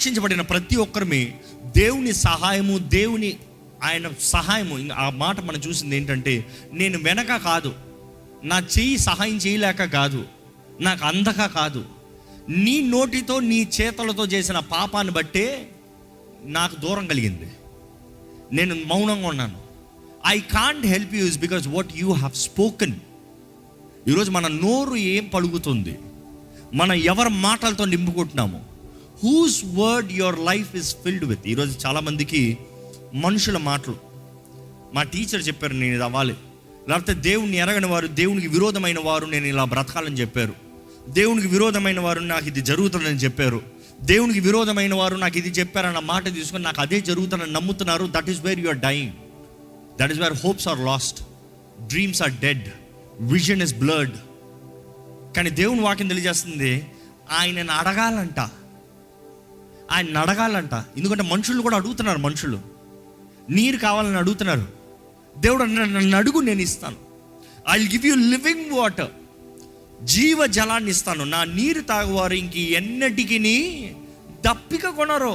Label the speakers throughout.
Speaker 1: రక్షించబడిన ప్రతి ఒక్కరిమి దేవుని సహాయము, దేవుని ఆయన సహాయము. ఆ మాట మనం చూసింది ఏంటంటే, నేను వెనక కాదు, నా చెయ్యి సహాయం చేయలేక కాదు, నాకు అందక కాదు, నీ నోటితో నీ చేతులతో చేసిన పాపాన్ని బట్టే నాకు దూరం కలిగింది. నేను మౌనంగా ఉన్నాను. I can't help you is because what you have spoken. ఈరోజు మన నోరు ఏం పలుకుతుంది, మనం ఎవరి మాటలతో నింపుకుంటున్నాము, who's word your life is filled with. ఈరోజు చాలామందికి మనుషుల మాటలు, మా టీచర్ చెప్పారు నేను ఇది అవ్వాలి, లేకపోతే దేవుణ్ణి ఎరగని వారు, దేవునికి విరోధమైన వారు నేను ఇలా బ్రతకాలని చెప్పారు, దేవునికి విరోధమైన వారు నాకు ఇది జరుగుతుందని చెప్పారు, దేవునికి విరోధమైన వారు నాకు ఇది చెప్పారన్న మాట తీసుకొని నాకు అదే జరుగుతుందని నమ్ముతున్నారు. That is where you are dying. That is where hopes are lost, dreams are dead, vision is blurred. కానీ దేవుని వాక్యం తెలియజేస్తుంది, ఆయనను అడగాలంట, ఆయన అడగాలంట. ఎందుకంటే మనుషులు కూడా అడుగుతున్నారు, మనుషులు నీరు కావాలని అడుగుతున్నారు. దేవుడు నన్ను అడుగు, నేను ఇస్తాను. I will give you living water, జీవ జలాన్ని ఇస్తాను. నా నీరు తాగువారు ఇంక ఎన్నటికి దప్పిక కొనరు.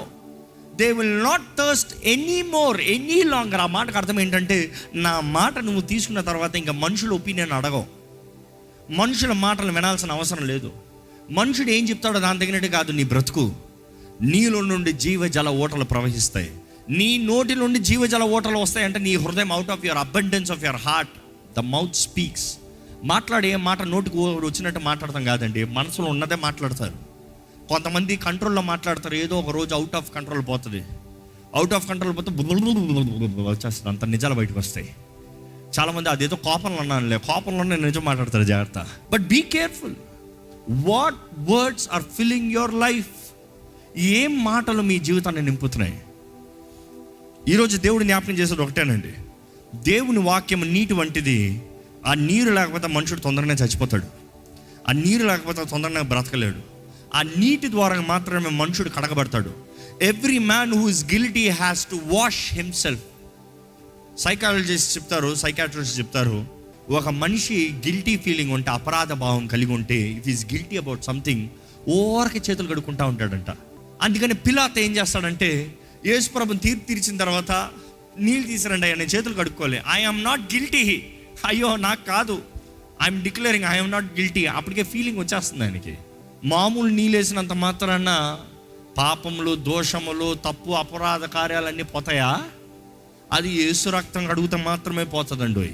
Speaker 1: They will not thirst any more any longer. ఆ మాటకు అర్థం ఏంటంటే, నా మాట నువ్వు తీసుకున్న తర్వాత ఇంకా మనుషుల ఒపీనియన్ అడగవు, మనుషుల మాటలు వినాల్సిన అవసరం లేదు. మనుషుడు ఏం చెప్తాడో దాని తగినట్టు కాదు నీ బ్రతుకు. నీలో నుండి జీవజల ఓటలు ప్రవహిస్తాయి. నీ నోటి నుండి జీవజల ఓటలు వస్తాయంటే నీ హృదయం, out of your abundance of your heart the mouth speaks. మాట్లాడే మాట నోటికి వచ్చినట్టు మాట్లాడతాం కాదండి, మనసులో ఉన్నదే మాట్లాడతారు. కొంతమంది కంట్రోల్లో మాట్లాడతారు, ఏదో ఒక రోజు అవుట్ ఆఫ్ కంట్రోల్ పోతుంది. అవుట్ ఆఫ్ కంట్రోల్ పోతే వచ్చేస్తుంది, అంత నిజాలు బయటకు వస్తాయి. చాలామంది అదేదో కోపంలో అన్నానులే, కోపంలోనే నిజం మాట్లాడతారు, జాగ్రత్త. But be careful, what words are filling your life. ఏం మాటలు మీ జీవితాన్ని నింపుతున్నాయి? ఈరోజు దేవుడు జ్ఞాపకం చేసేది ఒకటేనండి, దేవుని వాక్యం నీటి వంటిది. ఆ నీరు లేకపోతే మనుషుడు తొందరగా చచ్చిపోతాడు, ఆ నీరు లేకపోతే తొందరగా బ్రతకలేడు. ఆ నీటి ద్వారా మాత్రమే మనుషుడు కడగబడతాడు. Every man who is guilty has to wash himself. Psychologist చెప్తారు, సైకాట్రిస్ట్ చెప్తారు, ఒక మనిషి గిల్టీ ఫీలింగ్ ఉంటే, అపరాధ భావం కలిగి ఉంటే, if is guilty about something, ఓవర్కి చేతులు కడుక్కుంటా ఉంటాడంట. అందుకని పిలాతు ఏం చేస్తాడంటే, యేసు ప్రభుని తీర్పు తీర్చిన తర్వాత నీళ్ళు తీసిరండి అయ్యా, నేను చేతులు కడుక్కోలే, ఐ ఆమ్ నాట్ గిల్టీ, అయ్యో నాకు కాదు, I'm declaring I'm not guilty. అప్పటికే ఫీలింగ్ వచ్చేస్తుంది ఆయనకి. మామూలు నీళ్ళు వేసినంత మాత్రాన పాపములు, దోషములు, తప్పు, అపరాధ కార్యాలన్నీ పోతాయా? అది యేసు రక్తం కడుగుతా మాత్రమే పోతుందండి.